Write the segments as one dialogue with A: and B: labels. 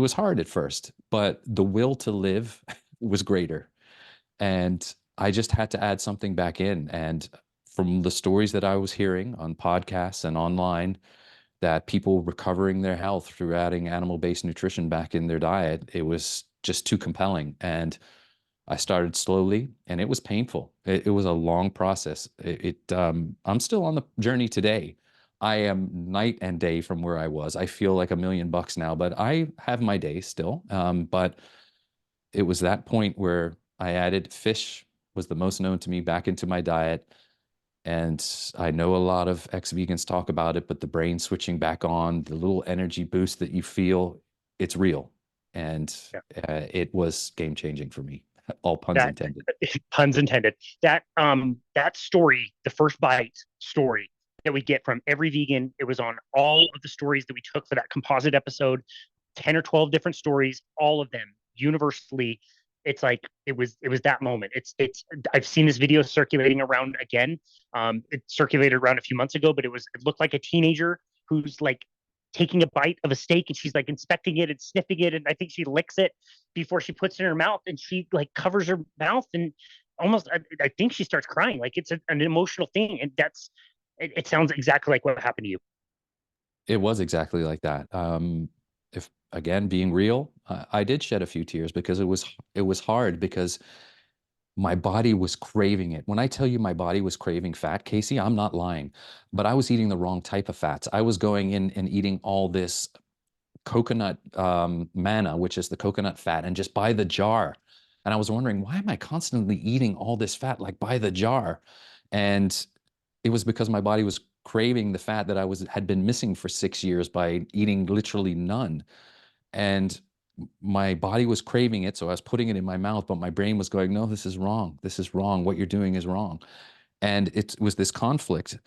A: It was hard at first, but the will to live was greater. And I just had to add something back in. And from the stories that I was hearing on podcasts and online, that people recovering their health through adding animal-based nutrition back in their diet, it was just too compelling. And I started slowly, and it was painful. It was a long process. I'm still on the journey today. I am night and day from where I was. I feel like $1 million now, but I have my days still. But it was that point where I added fish was the most known to me back into my diet. And I know a lot of ex-vegans talk about it, but the brain switching back on, the little energy boost that you feel, it's real. And
B: Yeah.
A: it was game changing for me, all puns
B: That
A: intended.
B: puns intended. That story, the first bite story that we get from every vegan, it was on all of the stories that we took for that composite episode, 10 or 12 different stories, all of them universally. It's like it was that moment. It's I've seen this video circulating around again. It circulated around a few months ago, but it looked like a teenager who's like taking a bite of a steak, and she's like inspecting it and sniffing it, and I think she licks it before she puts it in her mouth, and she like covers her mouth, and almost I think she starts crying. Like it's an emotional thing, and it sounds exactly like what happened to you.
A: It was exactly like that. If again, being real, I did shed a few tears because it was hard because my body was craving it. When I tell you my body was craving fat, Casey, I'm not lying, but I was eating the wrong type of fats. I was going in and eating all this coconut manna, which is the coconut fat, and just by the jar. And I was wondering, why am I constantly eating all this fat, like by the jar? And it was because my body was craving the fat that I was had been missing for 6 years by eating literally none. And my body was craving it, so I was putting it in my mouth, but my brain was going, no, this is wrong. This is wrong. What you're doing is wrong. And it was this conflict.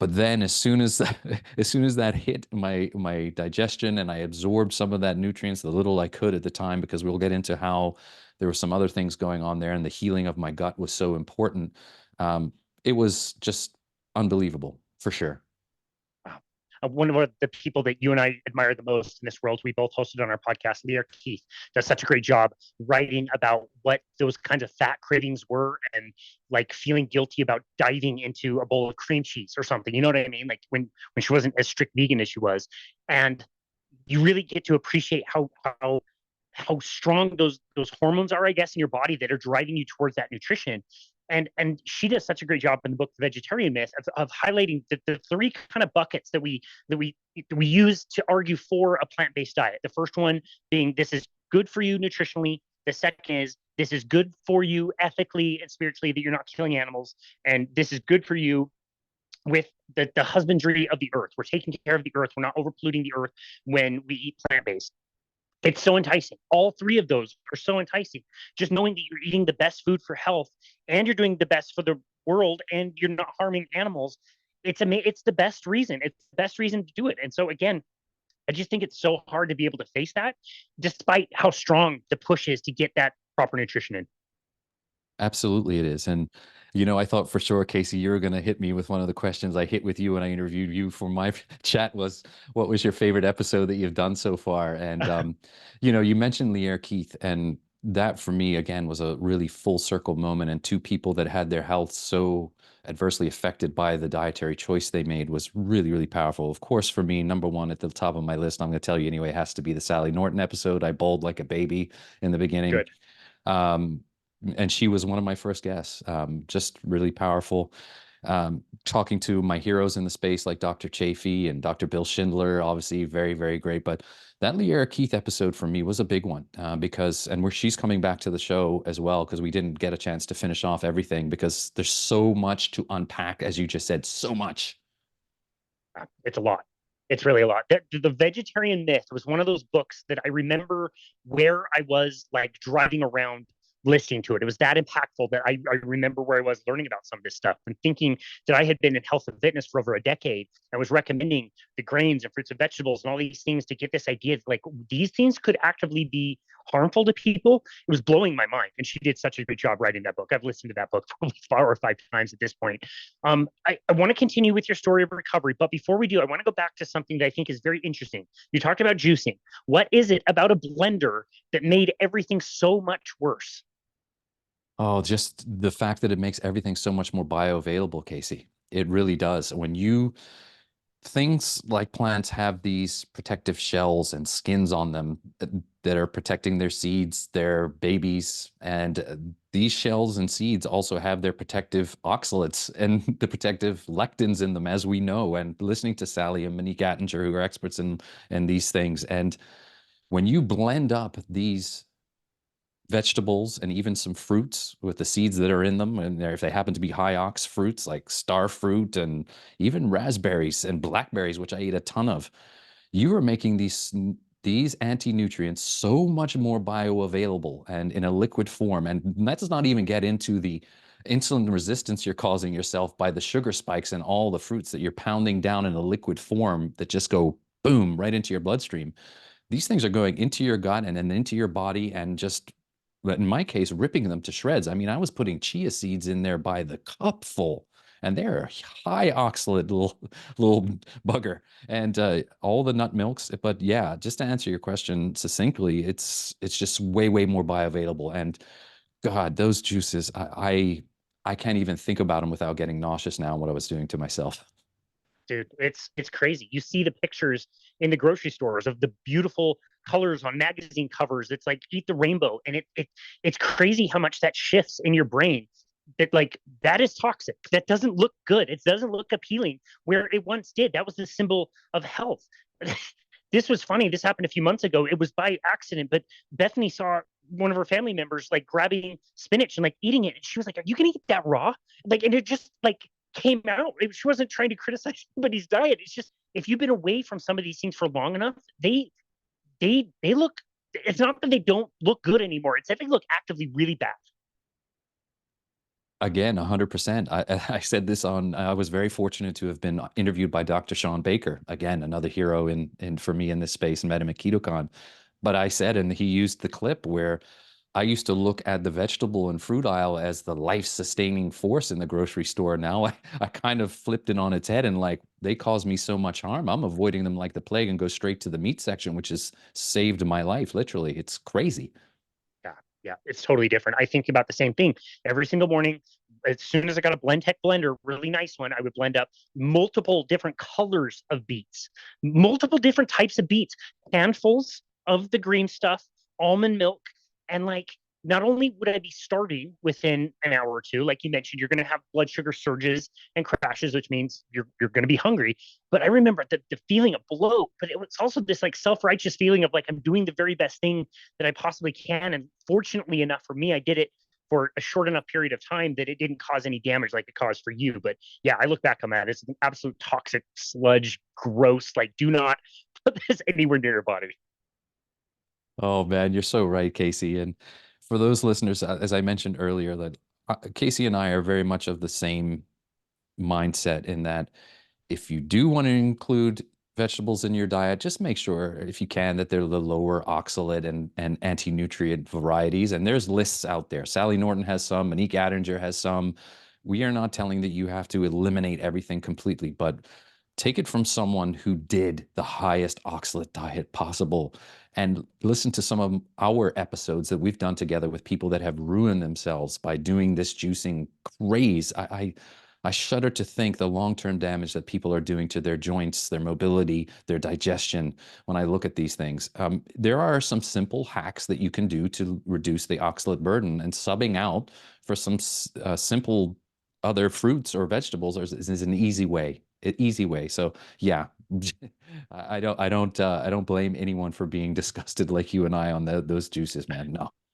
A: But then as soon as as soon as that hit my digestion and I absorbed some of that nutrients, the little I could at the time, because we'll get into how there were some other things going on there, and the healing of my gut was so important. Um, it was just unbelievable for sure.
B: Wow. One of the people that you and I admire the most in this world, we both hosted on our podcast, Leah Keith, does such a great job writing about what those kinds of fat cravings were, and like feeling guilty about diving into a bowl of cream cheese or something. You know what I mean? Like when she wasn't as strict vegan as she was, and you really get to appreciate how strong those hormones are, I guess, in your body that are driving you towards that nutrition. And she does such a great job in the book The Vegetarian Myth of highlighting the three kind of buckets that we use to argue for a plant-based diet. The first one being this is good for you nutritionally. The second is this is good for you ethically and spiritually, that you're not killing animals, and this is good for you with the husbandry of the earth. We're taking care of the earth. We're not overpolluting the earth when we eat plant-based. It's so enticing. All three of those are so enticing. Just knowing that you're eating the best food for health, and you're doing the best for the world, and you're not harming animals. It's the best reason. It's the best reason to do it. And so again, I just think it's so hard to be able to face that, despite how strong the push is to get that proper nutrition in.
A: Absolutely, it is. And, I thought for sure, Casey, you were going to hit me with one of the questions I hit with you when I interviewed you for my chat was, what was your favorite episode that you've done so far? And, you mentioned Lear Keith, and that for me, again, was a really full circle moment. And two people that had their health so adversely affected by the dietary choice they made was really, really powerful. Of course, for me, number one at the top of my list, I'm going to tell you anyway, has to be the Sally Norton episode. I bawled like a baby in the beginning.
B: Good.
A: Um, and she was one of my first guests. Just really powerful. Talking to my heroes in the space like Dr. Chafee and Dr. Bill Schindler, obviously very, very great. But that Leara Keith episode for me was a big one because, and where she's coming back to the show as well, because we didn't get a chance to finish off everything because there's so much to unpack, as you just said, so much.
B: It's a lot. It's really a lot. The Vegetarian Myth was one of those books that I remember where I was like driving around listening to it. It was that impactful that I remember where I was learning about some of this stuff and thinking that I had been in health and fitness for over a decade. I was recommending the grains and fruits and vegetables and all these things to get this idea that like these things could actively be harmful to people, it was blowing my mind. And she did such a great job writing that book. I've listened to that book probably 4 or 5 times at this point. I want to continue with your story of recovery, but before we do, I want to go back to something that I think is very interesting. You talked about juicing. What is it about a blender that made everything so much worse?
A: Oh, just the fact that it makes everything so much more bioavailable, Casey. It really does. When you things like plants have these protective shells and skins on them that are protecting their seeds, their babies, and these shells and seeds also have their protective oxalates and the protective lectins in them, as we know. And listening to Sally and Monique Attinger, who are experts in these things, and when you blend up these vegetables and even some fruits with the seeds that are in them, and if they happen to be high ox fruits like star fruit and even raspberries and blackberries, which I eat a ton of, you are making these anti-nutrients so much more bioavailable and in a liquid form. And that does not even get into the insulin resistance you're causing yourself by the sugar spikes and all the fruits that you're pounding down in a liquid form that just go boom right into your bloodstream. These things are going into your gut and then into your body and just, but in my case, ripping them to shreds. I mean, I was putting chia seeds in there by the cupful, and they're high oxalate little bugger, and all the nut milks. But yeah, just to answer your question succinctly, it's just way more bioavailable. And God, those juices, I can't even think about them without getting nauseous now and what I was doing to myself.
B: Dude, it's crazy. You see the pictures in the grocery stores of the beautiful colors on magazine covers. It's like eat the rainbow, and it's crazy how much that shifts in your brain. That like that is toxic. That doesn't look good. It doesn't look appealing where it once did. That was the symbol of health. This was funny. This happened a few months ago. It was by accident, but Bethany saw one of her family members like grabbing spinach and like eating it, and she was like, "Are you gonna eat that raw?" Like, and it just like came out. She wasn't trying to criticize anybody's diet. It's just if you've been away from some of these things for long enough, they look. It's not that they don't look good anymore. It's that they look actively really bad.
A: Again, 100%. I said this on, I was very fortunate to have been interviewed by Dr. Sean Baker, again, another hero in for me in this space, and met him at KetoCon. But I said, and he used the clip where I used to look at the vegetable and fruit aisle as the life-sustaining force in the grocery store. Now I kind of flipped it on its head and like they cause me so much harm. I'm avoiding them like the plague and go straight to the meat section, which has saved my life, literally. It's crazy.
B: Yeah, yeah, it's totally different. I think about the same thing every single morning. As soon as I got a Blend Tech blender, really nice one, I would blend up multiple different colors of beets, multiple different types of beets, handfuls of the green stuff, almond milk, and like not only would I be starving within an hour or two, like you mentioned, you're going to have blood sugar surges and crashes, which means you're going to be hungry. But I remember the feeling of bloat, but it was also this like self righteous feeling of like I'm doing the very best thing that I possibly can. And fortunately enough for me, I did it for a short enough period of time that it didn't cause any damage like it caused for you. But yeah, I look back on that. It's an absolute toxic sludge, gross. Like, do not put this anywhere near your body.
A: Oh man, you're so right, Casey. And for those listeners, as I mentioned earlier, that Casey and I are very much of the same mindset in that if you do want to include vegetables in your diet, just make sure, if you can, that they're the lower oxalate and anti-nutrient varieties. And there's lists out there. Sally Norton has some, Monique Attinger has some. We are not telling that you have to eliminate everything completely, but take it from someone who did the highest oxalate diet possible and listen to some of our episodes that we've done together with people that have ruined themselves by doing this juicing craze. I shudder to think the long-term damage that people are doing to their joints, their mobility, their digestion when I look at these things. There are some simple hacks that you can do to reduce the oxalate burden, and subbing out for some simple other fruits or vegetables is an easy way. So yeah, I don't blame anyone for being disgusted like you and I on those juices, man. No.